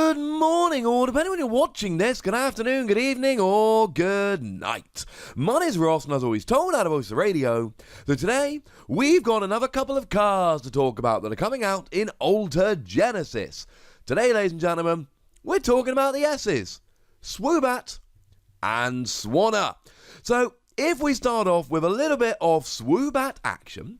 Good morning, or depending on when you're watching this, good afternoon, good evening, or good night. My name's Ross, and as always told out of PTCGRadio Radio, that today we've got another couple of cars to talk about that are coming out in Alter Genesis. Today, ladies and gentlemen, we're talking about the S's, Swoobat and Swanna. So, if we start off with a little bit of Swoobat action,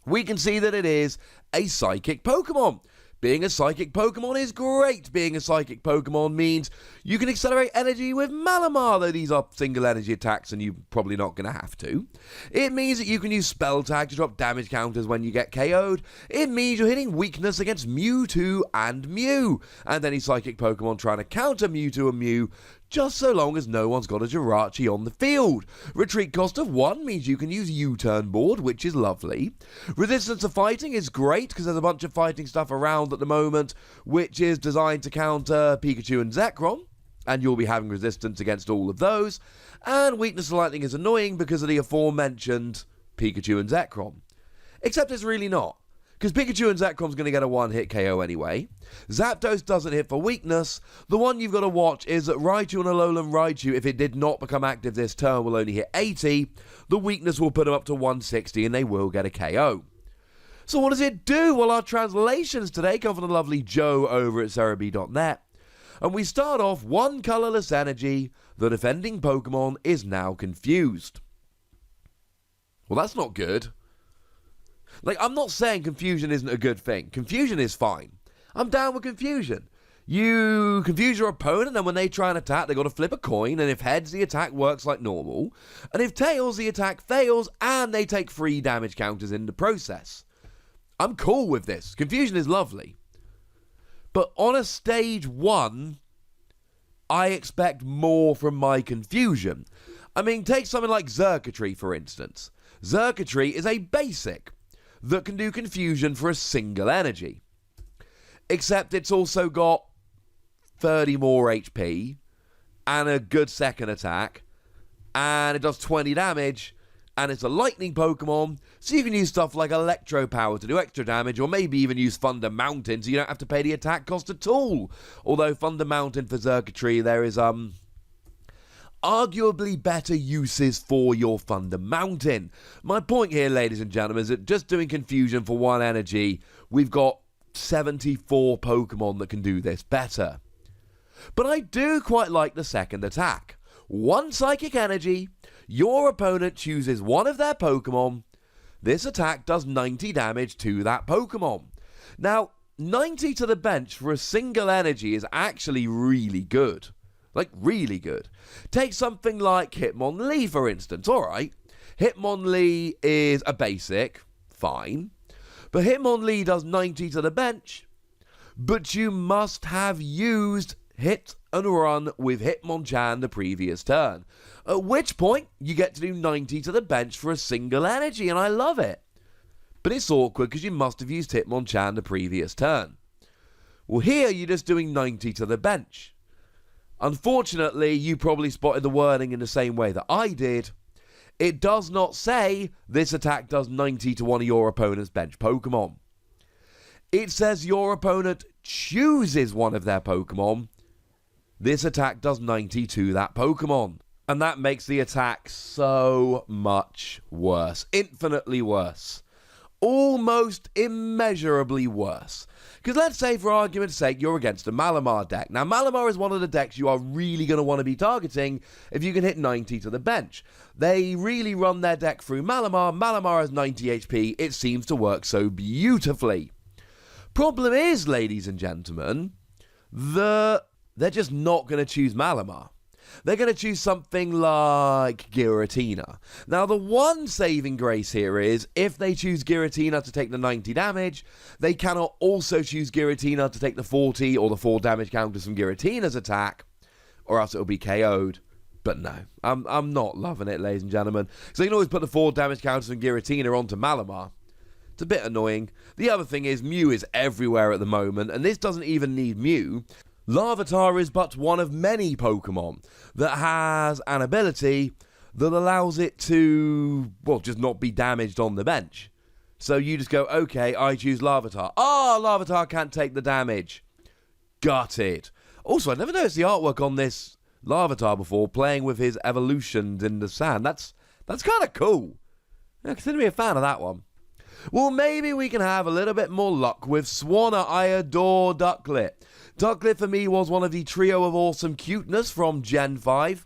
we can see that it is a psychic Pokemon. Being a psychic Pokemon is great. Being a psychic Pokemon means you can accelerate energy with Malamar, though these are single energy attacks and you're probably not going to have to. It means that you can use Spell Tag to drop damage counters when you get KO'd. It means you're hitting weakness against Mewtwo and Mew, and any psychic Pokemon trying to counter Mewtwo and Mew, just so long as no one's got a Jirachi on the field. Retreat cost of 1 means you can use U-turn board, which is lovely. Resistance to fighting is great because there's a bunch of fighting stuff around at the moment which is designed to counter Pikachu and Zekrom, and you'll be having resistance against all of those. And weakness to lightning is annoying because of the aforementioned Pikachu and Zekrom. Except it's really not, because Pikachu and Zekrom's going to get a one-hit KO anyway. Zapdos doesn't hit for weakness. The one you've got to watch is that Raichu and Alolan Raichu, if it did not become active this turn, will only hit 80. The weakness will put them up to 160 and they will get a KO. So what does it do? Well, our translations today come from the lovely Joe over at Cerebi.net. And we start off, one colourless energy. The defending Pokemon is now confused. Well, that's not good. Like, I'm not saying confusion isn't a good thing. Confusion is fine. I'm down with confusion. You confuse your opponent, and when they try and attack, they've got to flip a coin, and if heads, the attack works like normal. And if tails, the attack fails, and they take 3 damage counters in the process. I'm cool with this. Confusion is lovely. But on a stage 1, I expect more from my confusion. I mean, take something like Xurkitree, for instance. Xurkitree is a basic that can do confusion for a single energy. Except it's also got 30 more HP and a good second attack, and it does 20 damage, and it's a lightning Pokemon, so you can use stuff like Electro Power to do extra damage, or maybe even use Thunder Mountain so you don't have to pay the attack cost at all. Although Thunder Mountain for Xurkitree, there is arguably better uses for your Thunder Mountain. My point here, ladies and gentlemen, is that just doing confusion for 1 energy, we've got 74 Pokemon that can do this better. But I do quite like the second attack. 1 psychic energy, your opponent chooses one of their Pokemon. This attack does 90 damage to that Pokemon. Now, 90 to the bench for a single energy is actually really good. Like, really good. Take something like Hitmonlee, for instance. Alright, Hitmonlee is a basic, fine. But Hitmonlee does 90 to the bench, but you must have used Hit and Run with Hitmonchan the previous turn. At which point, you get to do 90 to the bench for a single energy, and I love it. But it's awkward because you must have used Hitmonchan the previous turn. Well, here you're just doing 90 to the bench. Unfortunately, you probably spotted the wording in the same way that I did. It does not say this attack does 90 to one of your opponent's bench Pokemon. It says your opponent chooses one of their Pokemon. This attack does 90 to that Pokemon. And that makes the attack so much worse. Infinitely worse. Almost immeasurably worse. Because let's say, for argument's sake, you're against a Malamar deck. Now, Malamar is one of the decks you are really going to want to be targeting if you can hit 90 to the bench. They really run their deck through Malamar. Malamar has 90 HP. It seems to work so beautifully. Problem is, ladies and gentlemen, they're just not going to choose Malamar. They're going to choose something like Giratina. Now, the one saving grace here is, if they choose Giratina to take the 90 damage, they cannot also choose Giratina to take the 40 or the 4 damage counters from Giratina's attack, or else it'll be KO'd. But no, I'm not loving it, ladies and gentlemen. So you can always put the 4 damage counters from Giratina onto Malamar. It's a bit annoying. The other thing is, Mew is everywhere at the moment, and this doesn't even need Mew. Larvitar is but one of many Pokemon that has an ability that allows it to, well, just not be damaged on the bench. So you just go, okay, I choose Larvitar. Larvitar can't take the damage. gutted. Also, I never noticed the artwork on this Larvitar before, playing with his evolutions in the sand. That's kind of cool. Yeah, consider me a fan of that one. Well, maybe we can have a little bit more luck with Swanna. I adore Ducklet. Ducklet for me was one of the trio of awesome cuteness from Gen 5.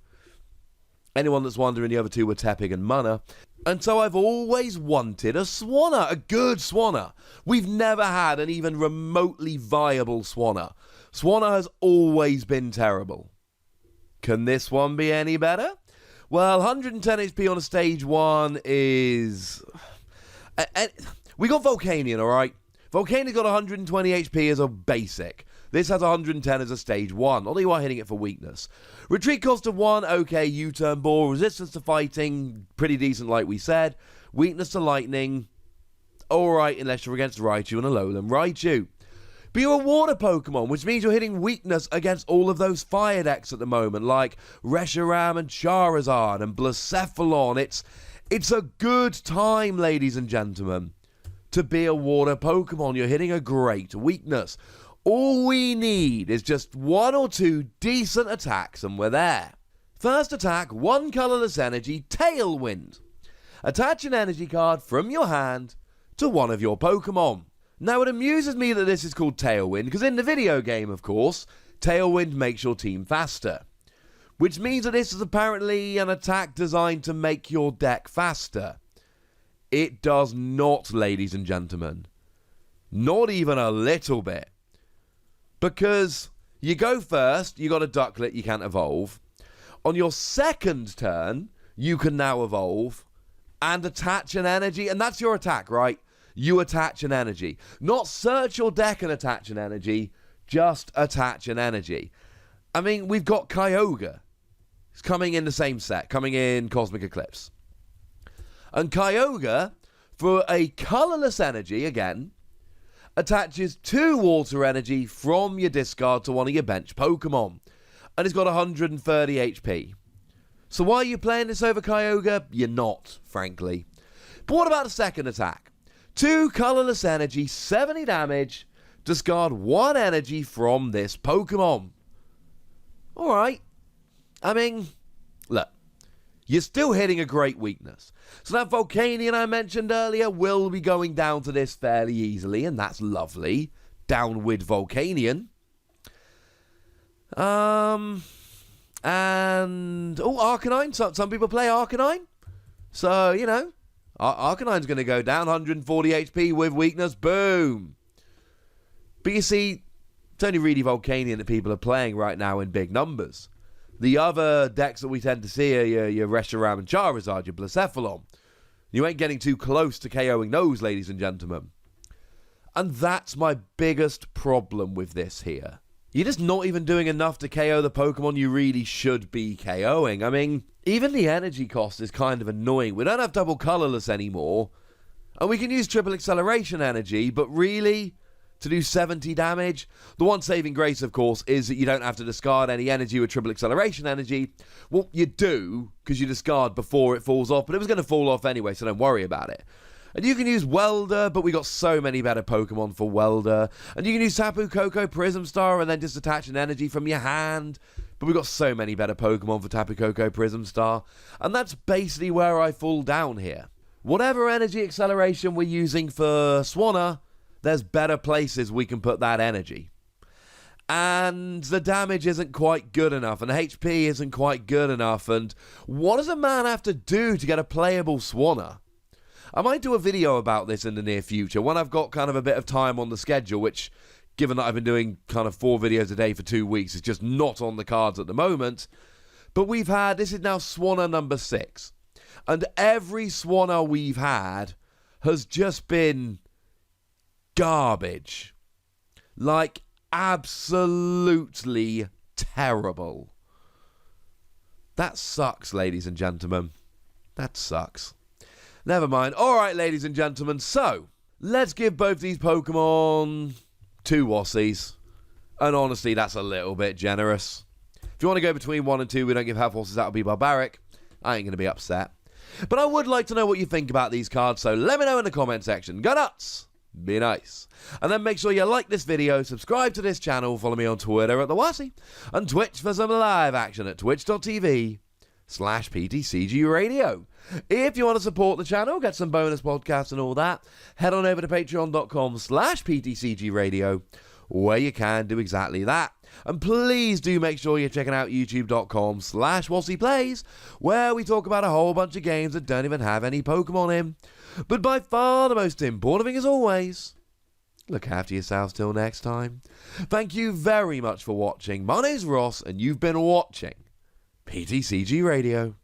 Anyone that's wondering, the other two were Tepig and Munna. And so I've always wanted a Swanna, a good Swanna. We've never had an even remotely viable Swanna. Swanna has always been terrible. Can this one be any better? Well, 110 HP on a stage 1 is... We got Volcanion, alright? Volcanion got 120 HP as a basic. This has 110 as a stage 1, although you are hitting it for weakness. Retreat cost of 1, okay, U-turn ball. Resistance to fighting, pretty decent like we said. Weakness to lightning, alright unless you're against Raichu and Alolan Raichu. But you're a water Pokemon, which means you're hitting weakness against all of those fire decks at the moment, like Reshiram and Charizard and Blacephalon. It's a good time, ladies and gentlemen, to be a water Pokemon. You're hitting a great weakness. All we need is just 1 or 2 decent attacks and we're there. First attack, 1 colorless energy, Tailwind. Attach an energy card from your hand to one of your Pokemon. Now it amuses me that this is called Tailwind, because in the video game, of course, Tailwind makes your team faster. Which means that this is apparently an attack designed to make your deck faster. It does not, ladies and gentlemen. Not even a little bit. Because you go first, you got a Ducklet, you can't evolve. On your second turn, you can now evolve and attach an energy, and that's your attack, right? You attach an energy. Not search your deck and attach an energy, just attach an energy. I mean, we've got Kyogre. It's coming in the same set, coming in Cosmic Eclipse. And Kyogre, for a colorless energy, again, attaches 2 water energy from your discard to one of your bench Pokemon. And it's got 130 HP. So why are you playing this over Kyogre? You're not, frankly. But what about the second attack? 2 colorless energy, 70 damage, discard 1 energy from this Pokemon. Alright. I mean, look. You're still hitting a great weakness. So that Volcanion I mentioned earlier will be going down to this fairly easily, and that's lovely. Down with Volcanion. And... oh, Arcanine. Some people play Arcanine. So, you know, Arcanine's going to go down 140 HP with weakness. Boom. But you see, it's only really Volcanion that people are playing right now in big numbers. The other decks that we tend to see are your Reshiram and Charizard, your Blacephalon. You ain't getting too close to KOing those, ladies and gentlemen. And that's my biggest problem with this here. You're just not even doing enough to KO the Pokemon you really should be KOing. I mean, even the energy cost is kind of annoying. We don't have double colorless anymore. And we can use triple acceleration energy, but really, to do 70 damage? The one saving grace, of course, is that you don't have to discard any energy with triple acceleration energy. Well, you do, because you discard before it falls off, but it was going to fall off anyway, so don't worry about it. And you can use Welder, but we got so many better Pokemon for Welder. And you can use Tapu Koko Prism Star and then just attach an energy from your hand. But we got so many better Pokemon for Tapu Koko Prism Star. And that's basically where I fall down here. Whatever energy acceleration we're using for Swanna, there's better places we can put that energy. And the damage isn't quite good enough, and the HP isn't quite good enough, and what does a man have to do to get a playable Swanna? I might do a video about this in the near future, when I've got kind of a bit of time on the schedule, which, given that I've been doing kind of 4 videos a day for 2 weeks, is just not on the cards at the moment. But we've had, this is now Swanna number 6, and every Swanna we've had has just been garbage. Like, absolutely terrible. That sucks, ladies and gentlemen. That sucks. Never mind. Alright, ladies and gentlemen, so let's give both these Pokemon 2 Wassies. And honestly, that's a little bit generous. If you want to go between 1 and 2, we don't give half Wassies, that would be barbaric. I ain't going to be upset. But I would like to know what you think about these cards, so let me know in the comment section. Go nuts! Be nice. And then make sure you like this video, subscribe to this channel, follow me on Twitter at the Wassy, and Twitch for some live action at twitch.tv/PTCGRadio. If you want to support the channel, get some bonus podcasts and all that, head on over to patreon.com/PTCGRadio, where you can do exactly that. And please do make sure you're checking out youtube.com/WassyPlays, where we talk about a whole bunch of games that don't even have any Pokemon in. But by far the most important thing as always, look after yourselves till next time. Thank you very much for watching. My name's Ross, and you've been watching PTCG Radio.